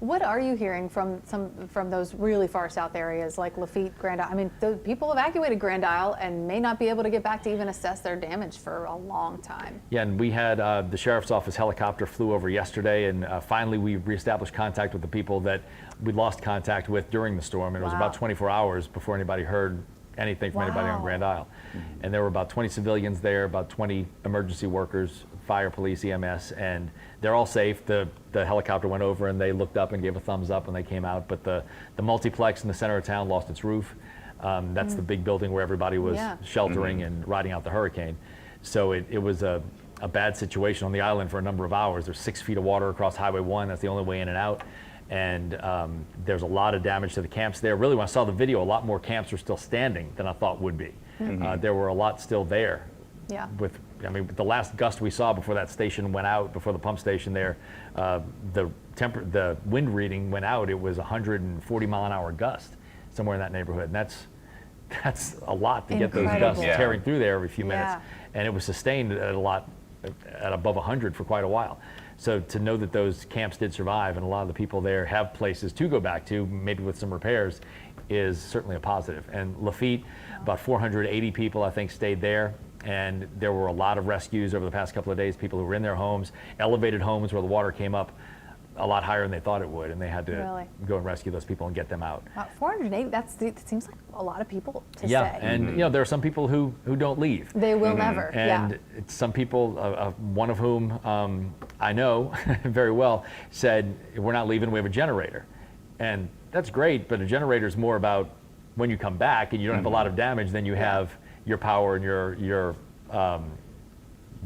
What are you hearing from those really far south areas like Lafitte, Grand Isle? I mean, the people evacuated Grand Isle and may not be able to get back to even assess their damage for a long time. Yeah, and we had the sheriff's office helicopter flew over yesterday, and finally we reestablished contact with the people that we lost contact with during the storm. And it was about 24 hours before anybody heard anything from anybody on Grand Isle. And there were about 20 civilians there, about 20 emergency workers, fire, police, EMS, and they're all safe. The helicopter went over and they looked up and gave a thumbs up when they came out, but the multiplex in the center of town lost its roof. That's the big building where everybody was sheltering and riding out the hurricane. So it was a bad situation on the island for a number of hours. There's 6 feet of water across Highway 1. That's the only way in and out. And there's a lot of damage to the camps there. Really, when I saw the video, a lot more camps were still standing than I thought would be. There were a lot still there. Yeah. I mean, the last gust we saw before that station went out, before the pump station there, the wind reading went out. It was 140-mile-an-hour gust somewhere in that neighborhood, and that's a lot to get those gusts tearing through there every few minutes. And it was sustained at above 100 for quite a while. So to know that those camps did survive and a lot of the people there have places to go back to, maybe with some repairs, is certainly a positive. And Lafitte, about 480 people I think stayed there. And there were a lot of rescues over the past couple of days, people who were in their homes, elevated homes where the water came up a lot higher than they thought it would, and they had to go and rescue those people and get them out. 480, that seems like a lot of people to stay. And you know, there are some people who don't leave. They will never, And some people, one of whom I know very well, said, we're not leaving, we have a generator. And that's great, but a generator is more about when you come back and you don't have a lot of damage, then you have your power and your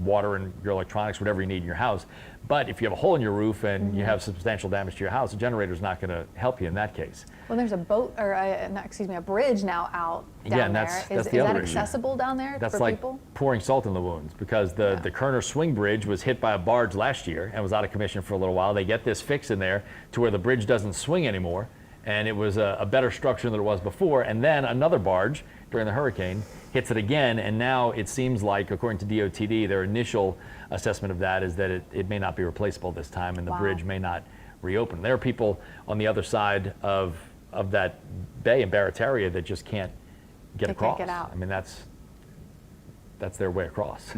water and your electronics, whatever you need in your house. But if you have a hole in your roof and you have substantial damage to your house, a generator is not going to help you in that case. Well, there's a boat, or a bridge now out down there. Is that accessible down there that's for like people? Pouring salt in the wounds, because the Kerner Swing Bridge was hit by a barge last year and was out of commission for a little while. They get this fix in there to where the bridge doesn't swing anymore, and it was a better structure than it was before. And then another barge during the hurricane hits it again, and now it seems like, according to DOTD, their initial assessment of that is that it may not be replaceable this time, and the bridge may not reopen. There are people on the other side of that bay in Barataria that just can't get across. Can't get out. I mean, that's their way across.